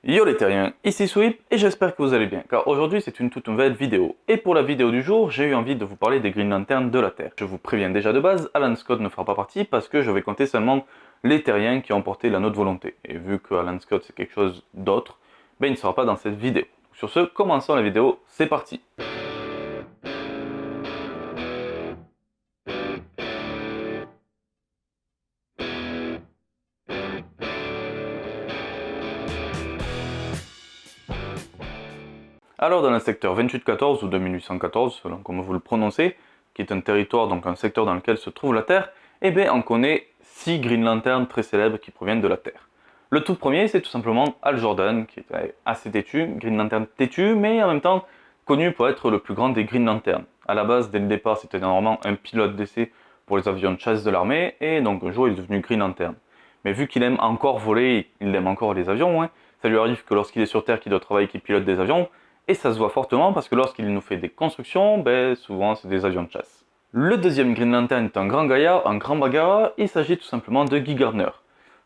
Yo les terriens, ici Sweep et j'espère que vous allez bien, car aujourd'hui c'est une toute nouvelle vidéo. Et pour la vidéo du jour, j'ai eu envie de vous parler des Green Lanterns de la Terre. Je vous préviens déjà de base, Alan Scott ne fera pas partie parce que je vais compter seulement les terriens qui ont porté la nôtre volonté. Et vu que Alan Scott c'est quelque chose d'autre, ben il ne sera pas dans cette vidéo. Sur ce, commençons la vidéo, c'est parti. Alors dans le secteur 2814 ou 2814, selon comment vous le prononcez, qui est un territoire, donc un secteur dans lequel se trouve la Terre, eh bien on connaît 6 Green Lanterns très célèbres qui proviennent de la Terre. Le tout premier, c'est tout simplement Hal Jordan, qui était assez têtu, Green Lantern têtu, mais en même temps connu pour être le plus grand des Green Lanterns. À la base, dès le départ, c'était normalement un pilote d'essai pour les avions de chasse de l'armée, et donc un jour il est devenu Green Lantern. Mais vu qu'il aime encore voler, il aime encore les avions, hein, ça lui arrive que lorsqu'il est sur Terre, qu'il doit travailler, qu'il pilote des avions, et ça se voit fortement parce que lorsqu'il nous fait des constructions, ben, souvent c'est des avions de chasse. Le deuxième Green Lantern est un grand gaillard, un grand bagarreur, il s'agit tout simplement de Guy Gardner.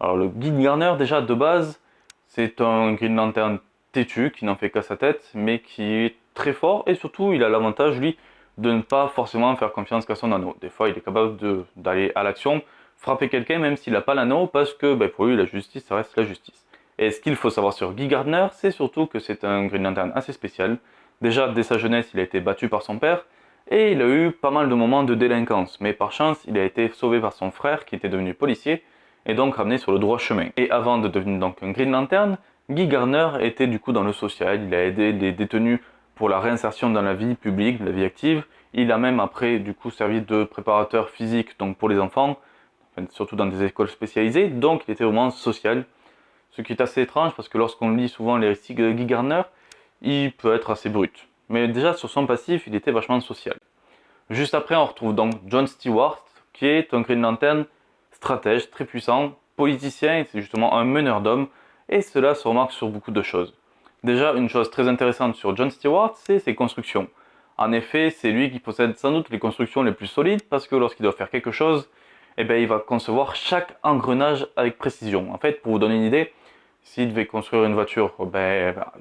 Alors le Guy Gardner déjà de base, c'est un Green Lantern têtu qui n'en fait qu'à sa tête, mais qui est très fort et surtout il a l'avantage lui de ne pas forcément faire confiance qu'à son anneau. Des fois il est capable d'aller à l'action, frapper quelqu'un même s'il n'a pas l'anneau parce que ben, pour lui la justice ça reste la justice. Et ce qu'il faut savoir sur Guy Gardner, c'est surtout que c'est un Green Lantern assez spécial. Déjà, dès sa jeunesse, il a été battu par son père, et il a eu pas mal de moments de délinquance. Mais par chance, il a été sauvé par son frère, qui était devenu policier, et donc ramené sur le droit chemin. Et avant de devenir donc un Green Lantern, Guy Gardner était du coup dans le social, il a aidé les détenus pour la réinsertion dans la vie publique, la vie active. Il a même après du coup servi de préparateur physique donc pour les enfants, surtout dans des écoles spécialisées, donc il était vraiment social. Ce qui est assez étrange parce que lorsqu'on lit souvent les récits de Guy Gardner, il peut être assez brut. Mais déjà sur son passif, il était vachement social. Juste après, on retrouve donc John Stewart, qui est un Green Lantern stratège très puissant, politicien, et c'est justement un meneur d'hommes, et cela se remarque sur beaucoup de choses. Déjà, une chose très intéressante sur John Stewart, c'est ses constructions. En effet, c'est lui qui possède sans doute les constructions les plus solides, parce que lorsqu'il doit faire quelque chose, eh bien, il va concevoir chaque engrenage avec précision. En fait, pour vous donner une idée, s'il devait construire une voiture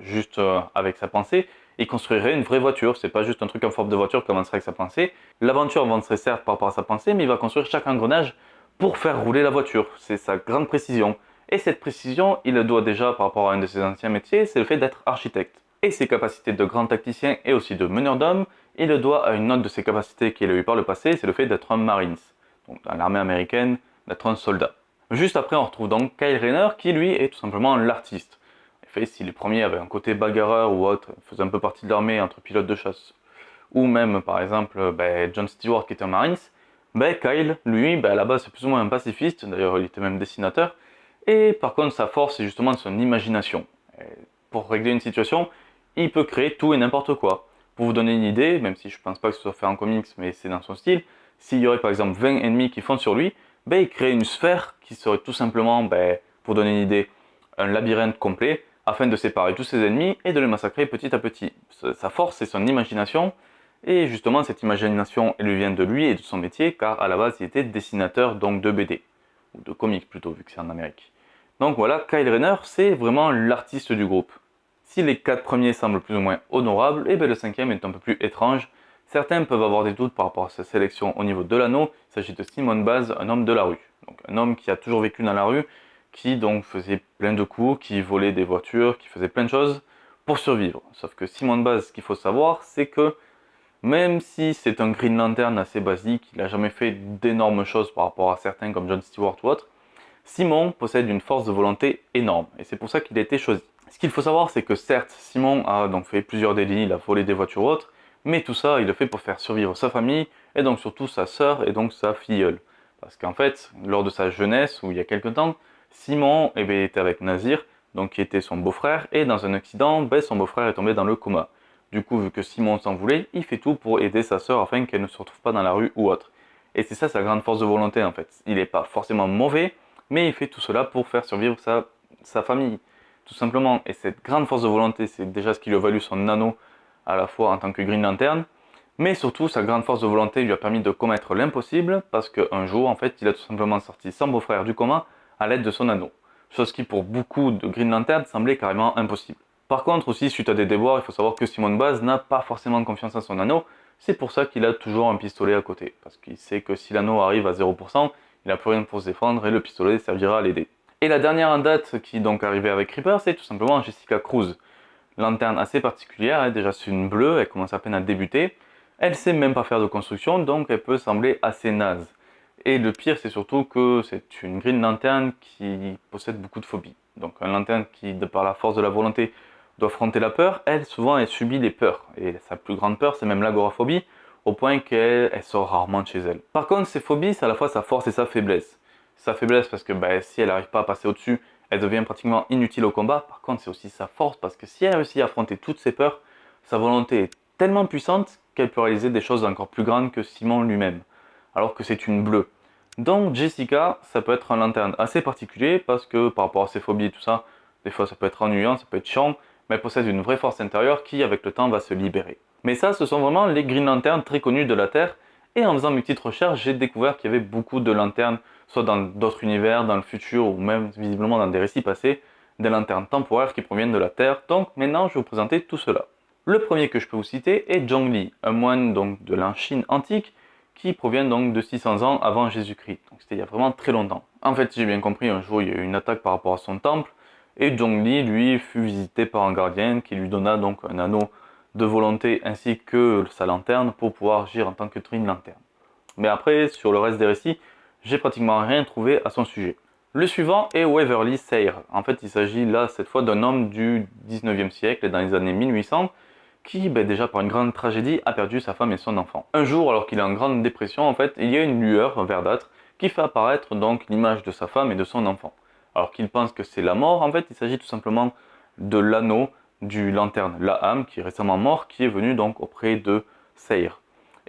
juste avec sa pensée, il construirait une vraie voiture. C'est pas juste un truc en forme de voiture qui avancerait avec sa pensée. L'aventure avancerait certes par rapport à sa pensée, mais il va construire chaque engrenage pour faire rouler la voiture. C'est sa grande précision. Et cette précision, il le doit déjà par rapport à un de ses anciens métiers, c'est le fait d'être architecte. Et ses capacités de grand tacticien et aussi de meneur d'hommes, il le doit à une autre de ses capacités qu'il a eu par le passé, c'est le fait d'être un Marines. Donc dans l'armée américaine, d'être un soldat. Juste après, on retrouve donc Kyle Rayner qui lui est tout simplement l'artiste. En fait, si les premiers avaient un côté bagarreur ou autre, faisaient un peu partie de l'armée entre pilotes de chasse, ou même par exemple John Stewart qui était un Marines, Kyle, lui, à la base c'est plus ou moins un pacifiste, d'ailleurs il était même dessinateur, et par contre sa force c'est justement son imagination. Et pour régler une situation, il peut créer tout et n'importe quoi. Pour vous donner une idée, même si je pense pas que ce soit fait en comics, mais c'est dans son style, s'il y aurait par exemple 20 ennemis qui foncent sur lui, il crée une sphère qui serait tout simplement, pour donner une idée, un labyrinthe complet, afin de séparer tous ses ennemis et de les massacrer petit à petit. Sa force, c'est son imagination, et justement cette imagination, elle lui vient de lui et de son métier, car à la base il était dessinateur donc de BD, ou de comics plutôt, vu que c'est en Amérique. Donc voilà, Kyle Rayner, c'est vraiment l'artiste du groupe. Si les 4 premiers semblent plus ou moins honorables, et le cinquième est un peu plus étrange. Certains peuvent avoir des doutes par rapport à sa sélection au niveau de l'anneau. Il s'agit de Simon Baz, un homme de la rue. Donc un homme qui a toujours vécu dans la rue, qui donc faisait plein de coups, qui volait des voitures, qui faisait plein de choses pour survivre. Sauf que Simon Baz, ce qu'il faut savoir, c'est que même si c'est un Green Lantern assez basique, il n'a jamais fait d'énormes choses par rapport à certains comme John Stewart ou autre, Simon possède une force de volonté énorme, et c'est pour ça qu'il a été choisi. Ce qu'il faut savoir, c'est que certes, Simon a donc fait plusieurs délits, il a volé des voitures ou autres, mais tout ça, il le fait pour faire survivre sa famille, et donc surtout sa sœur et donc sa filleule. Parce qu'en fait, lors de sa jeunesse, ou il y a quelque temps, Simon était avec Nazir, donc qui était son beau-frère, et dans un accident, son beau-frère est tombé dans le coma. Du coup, vu que Simon s'en voulait, il fait tout pour aider sa sœur afin qu'elle ne se retrouve pas dans la rue ou autre. Et c'est ça sa grande force de volonté en fait. Il n'est pas forcément mauvais, mais il fait tout cela pour faire survivre sa famille, tout simplement. Et cette grande force de volonté, c'est déjà ce qui lui a valu son anneau à la fois en tant que Green Lantern, mais surtout sa grande force de volonté lui a permis de commettre l'impossible, parce qu'un jour, en fait, il a tout simplement sorti son beau-frère du coma à l'aide de son anneau. chose qui pour beaucoup de Green Lantern semblait carrément impossible. Par contre aussi, suite à des déboires, il faut savoir que Simon Baz n'a pas forcément confiance en son anneau, c'est pour ça qu'il a toujours un pistolet à côté, parce qu'il sait que si l'anneau arrive à 0%, il n'a plus rien pour se défendre et le pistolet servira à l'aider. Et la dernière en date qui est donc arrivée avec Reaper, c'est tout simplement Jessica Cruz. Lanterne assez particulière, déjà c'est une bleue, elle commence à peine à débuter, elle sait même pas faire de construction, donc elle peut sembler assez naze. Et le pire, c'est surtout que c'est une Green Lantern qui possède beaucoup de phobies. Donc un lanterne qui, de par la force de la volonté, doit affronter la peur, elle, souvent, elle subit les peurs. Et sa plus grande peur, c'est même l'agoraphobie, au point qu'elle sort rarement de chez elle. Par contre, ces phobies, c'est à la fois sa force et sa faiblesse. Sa faiblesse parce que si elle n'arrive pas à passer au-dessus, elle devient pratiquement inutile au combat. Par contre, c'est aussi sa force parce que si elle réussit à affronter toutes ses peurs, sa volonté est tellement puissante qu'elle peut réaliser des choses encore plus grandes que Simon lui-même, alors que c'est une bleue. Donc Jessica, ça peut être un lanterne assez particulier parce que par rapport à ses phobies et tout ça, des fois ça peut être ennuyant, ça peut être chiant, mais elle possède une vraie force intérieure qui avec le temps va se libérer. Mais ça, ce sont vraiment les Green Lanterns très connus de la Terre, et en faisant mes petites recherches, j'ai découvert qu'il y avait beaucoup de lanternes, soit dans d'autres univers, dans le futur, ou même visiblement dans des récits passés, des lanternes temporaires qui proviennent de la Terre, donc maintenant je vais vous présenter tout cela. Le premier que je peux vous citer est Zhongli, un moine donc de la Chine antique, qui provient donc de 600 ans avant Jésus-Christ. Donc c'était il y a vraiment très longtemps. En fait, si j'ai bien compris, un jour il y a eu une attaque par rapport à son temple, et Zhongli, lui, fut visité par un gardien qui lui donna donc un anneau de volonté ainsi que sa lanterne pour pouvoir agir en tant que Green Lantern. Mais après, sur le reste des récits, j'ai pratiquement rien trouvé à son sujet. Le suivant est Waverly Sayre. En fait, il s'agit là, cette fois, d'un homme du 19e siècle, dans les années 1800, qui, déjà par une grande tragédie, a perdu sa femme et son enfant. Un jour, alors qu'il est en grande dépression, en fait, il y a une lueur verdâtre qui fait apparaître donc l'image de sa femme et de son enfant. Alors qu'il pense que c'est la mort, en fait, il s'agit tout simplement de l'anneau du lanterne Laham, qui est récemment mort, qui est venu donc auprès de Sayre.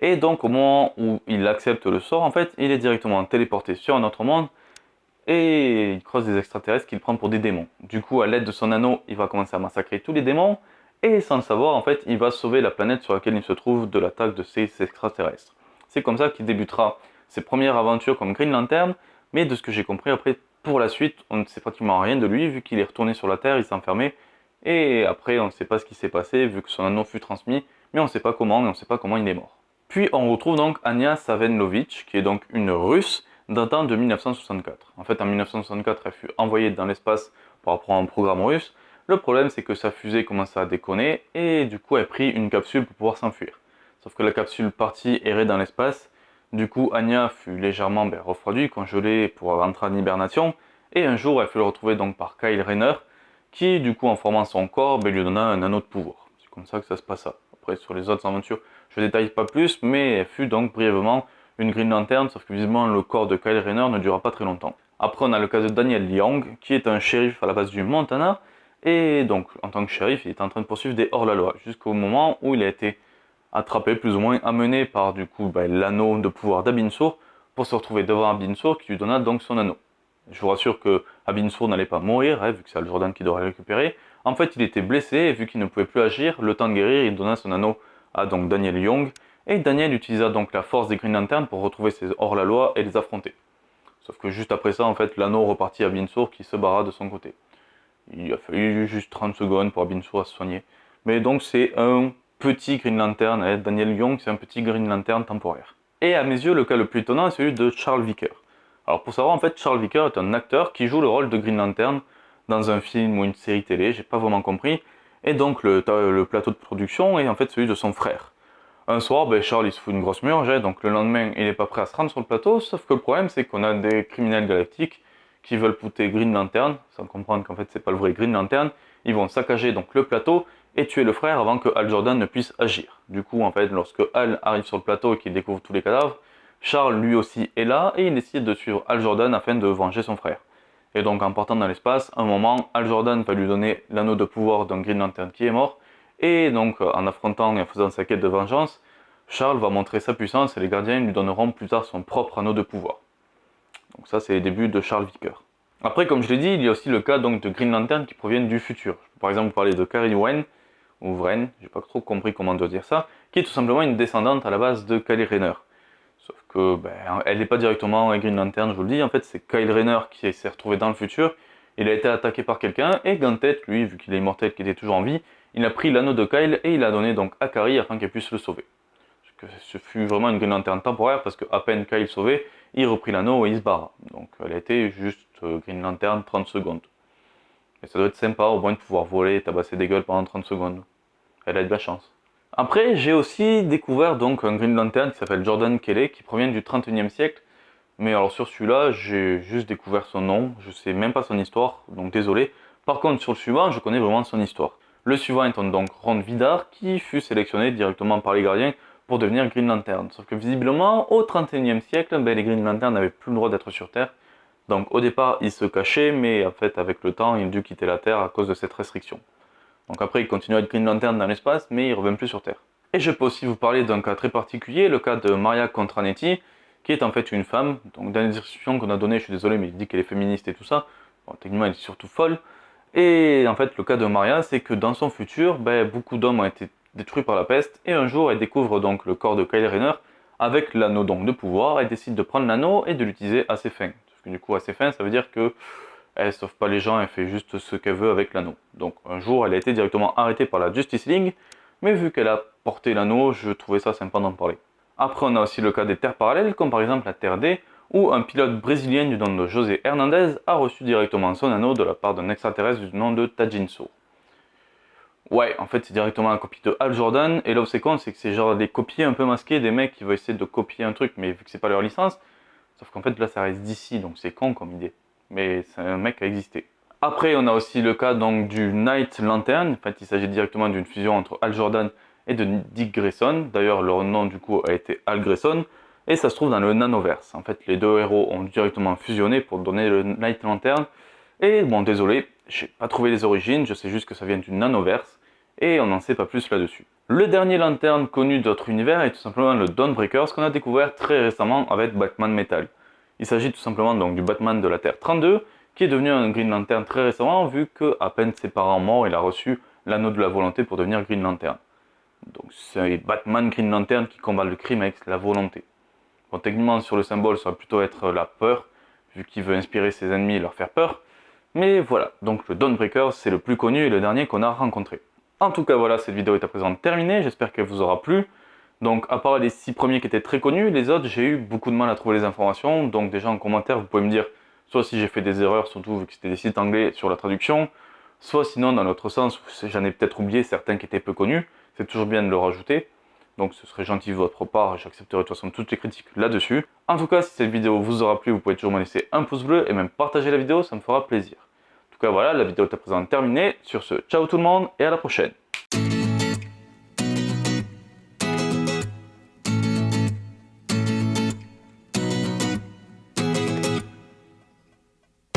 Et donc au moment où il accepte le sort, en fait, il est directement téléporté sur un autre monde et il croise des extraterrestres qu'il prend pour des démons. Du coup, à l'aide de son anneau, il va commencer à massacrer tous les démons et sans le savoir, en fait, il va sauver la planète sur laquelle il se trouve de l'attaque de ces extraterrestres. C'est comme ça qu'il débutera ses premières aventures comme Green Lantern, mais de ce que j'ai compris après, pour la suite, on ne sait pratiquement rien de lui vu qu'il est retourné sur la Terre, il s'est enfermé et après, on ne sait pas ce qui s'est passé vu que son anneau fut transmis, mais on ne sait pas comment et on ne sait pas comment il est mort. Puis on retrouve donc Anya Savenlovich, qui est donc une Russe datant de 1964. En fait, en 1964, elle fut envoyée dans l'espace pour apprendre un programme russe. Le problème, c'est que sa fusée commença à déconner et du coup, elle prit une capsule pour pouvoir s'enfuir. Sauf que la capsule partie errer dans l'espace. Du coup, Anya fut légèrement refroidie, congelée pour rentrer en hibernation. Et un jour, elle fut retrouvée donc par Kyle Rayner, qui du coup, en formant son corps, lui donna un anneau de pouvoir. C'est comme ça que ça se passa. Après, sur les autres aventures, je ne détaille pas plus, mais elle fut donc brièvement une Green Lantern, sauf que visiblement le corps de Kyle Rayner ne dura pas très longtemps. Après, on a le cas de Daniel Young, qui est un shérif à la base du Montana, et donc en tant que shérif, il est en train de poursuivre des hors-la-loi, jusqu'au moment où il a été attrapé, plus ou moins amené par du coup l'anneau de pouvoir d'Abin Sur, pour se retrouver devant Abin Sur, qui lui donna donc son anneau. Je vous rassure que Abin Sur n'allait pas mourir, vu que c'est Al Jordan qui devrait le récupérer. En fait, il était blessé, et vu qu'il ne pouvait plus agir, le temps de guérir, il donna son anneau à donc Daniel Young, et Daniel utilisa donc la force des Green Lanterns pour retrouver ses hors-la-loi et les affronter. Sauf que juste après ça, en fait, l'anneau repartit à Binsour qui se barra de son côté. Il a fallu juste 30 secondes pour Binsour à se soigner. Mais donc c'est un petit Green Lantern, Daniel Young, c'est un petit Green Lantern temporaire. Et à mes yeux, le cas le plus étonnant est celui de Charles Vicker. Alors pour savoir, en fait, Charles Vicker est un acteur qui joue le rôle de Green Lantern dans un film ou une série télé, j'ai pas vraiment compris. Et donc le plateau de production est en fait celui de son frère. Un soir, Charles il se fout une grosse murge, donc le lendemain il n'est pas prêt à se rendre sur le plateau, sauf que le problème c'est qu'on a des criminels galactiques qui veulent pouter Green Lantern, sans comprendre qu'en fait c'est pas le vrai Green Lantern, ils vont saccager donc le plateau et tuer le frère avant que Hal Jordan ne puisse agir. Du coup en fait lorsque Hal arrive sur le plateau et qu'il découvre tous les cadavres, Charles lui aussi est là et il décide de suivre Hal Jordan afin de venger son frère. Et donc en partant dans l'espace, à un moment, Hal Jordan va lui donner l'anneau de pouvoir d'un Green Lantern qui est mort, et donc en affrontant et en faisant sa quête de vengeance, Charles va montrer sa puissance et les gardiens lui donneront plus tard son propre anneau de pouvoir. Donc ça c'est les débuts de Charles Vicker. Après comme je l'ai dit, il y a aussi le cas donc de Green Lantern qui proviennent du futur. Je peux par exemple vous parler de Kari Wen, ou Vren, j'ai pas trop compris comment on doit dire ça, qui est tout simplement une descendante à la base de Kyle Rayner. Sauf que elle n'est pas directement un Green Lantern, je vous le dis, en fait c'est Kyle Rayner qui s'est retrouvé dans le futur, Il a été attaqué par quelqu'un et Ganthet, lui, vu qu'il est immortel, qui était toujours en vie, il a pris l'anneau de Kyle et il l'a donné donc à Carrie afin qu'elle puisse le sauver. Ce fut vraiment une Green Lantern temporaire parce qu'à peine Kyle sauvé, il reprit l'anneau et il se barra. Donc elle a été juste Green Lantern 30 secondes. Et ça doit être sympa au moins de pouvoir voler et tabasser des gueules pendant 30 secondes. Elle a de la chance. Après, j'ai aussi découvert donc un Green Lantern qui s'appelle Jordan Kelly, qui provient du 31e siècle. Mais alors sur celui-là, j'ai juste découvert son nom, je sais même pas son histoire, donc désolé. Par contre, sur le suivant, je connais vraiment son histoire. Le suivant étant donc Ron Vidar, qui fut sélectionné directement par les gardiens pour devenir Green Lantern. Sauf que visiblement, au 31e siècle, les Green Lantern n'avaient plus le droit d'être sur Terre. Donc au départ, il se cachait, mais en fait, avec le temps, il a dû quitter la Terre à cause de cette restriction. Donc après, il continue à être Green Lantern dans l'espace, mais il ne revient plus sur Terre. Et je peux aussi vous parler d'un cas très particulier, le cas de Maria Contranetti, qui est en fait une femme. Donc dans les descriptions qu'on a données, je suis désolé, mais il dit qu'elle est féministe et tout ça. Bon, techniquement, elle est surtout folle. Et en fait, le cas de Maria, c'est que dans son futur, beaucoup d'hommes ont été détruits par la peste, et un jour, elle découvre donc le corps de Kyle Rayner avec l'anneau donc de pouvoir. Elle décide de prendre l'anneau et de l'utiliser à ses fins. Parce que du coup, à ses fins, ça veut dire que elle sauve pas les gens, elle fait juste ce qu'elle veut avec l'anneau. Donc un jour, elle a été directement arrêtée par la Justice League, mais vu qu'elle a porté l'anneau, je trouvais ça sympa d'en parler. Après, on a aussi le cas des terres parallèles, comme par exemple la Terre D, où un pilote brésilien du nom de José Hernandez a reçu directement son anneau de la part d'un extraterrestre du nom de Tajinso. Ouais, en fait, c'est directement la copie de Hal Jordan, et là où c'est con, c'est que c'est genre des copies un peu masquées des mecs qui vont essayer de copier un truc, mais vu que c'est pas leur licence, sauf qu'en fait là ça reste d'ici, donc c'est con comme idée. Mais c'est un mec qui a existé. Après, on a aussi le cas donc du Night Lantern. En fait, il s'agit directement d'une fusion entre Hal Jordan et de Dick Grayson. D'ailleurs, leur nom du coup a été Hal Grayson. Et ça se trouve dans le Nanoverse. En fait, les deux héros ont directement fusionné pour donner le Night Lantern. Et bon, désolé, j'ai pas trouvé les origines, je sais juste que ça vient du Nanoverse. Et on n'en sait pas plus là-dessus. Le dernier lanterne connu d'autres univers est tout simplement le Dawnbreaker, ce qu'on a découvert très récemment avec Batman Metal. Il s'agit tout simplement donc du Batman de la Terre 32, qui est devenu un Green Lantern très récemment, vu qu'à peine ses parents morts, il a reçu l'anneau de la volonté pour devenir Green Lantern. Donc c'est Batman Green Lantern qui combat le crime avec la volonté. Bon, techniquement, sur le symbole, ça va plutôt être la peur, vu qu'il veut inspirer ses ennemis et leur faire peur. Mais voilà, donc le Dawnbreaker, c'est le plus connu et le dernier qu'on a rencontré. En tout cas, voilà, cette vidéo est à présent terminée, j'espère qu'elle vous aura plu. Donc, à part les 6 premiers qui étaient très connus, les autres, j'ai eu beaucoup de mal à trouver les informations. Donc, déjà en commentaire, vous pouvez me dire soit si j'ai fait des erreurs, surtout vu que c'était des sites anglais sur la traduction, soit sinon, dans l'autre sens, j'en ai peut-être oublié certains qui étaient peu connus. C'est toujours bien de le rajouter. Donc, ce serait gentil de votre part et j'accepterai de toute façon toutes les critiques là-dessus. En tout cas, si cette vidéo vous aura plu, vous pouvez toujours me laisser un pouce bleu et même partager la vidéo, ça me fera plaisir. En tout cas, voilà, la vidéo est à présent terminée. Sur ce, ciao tout le monde et à la prochaine.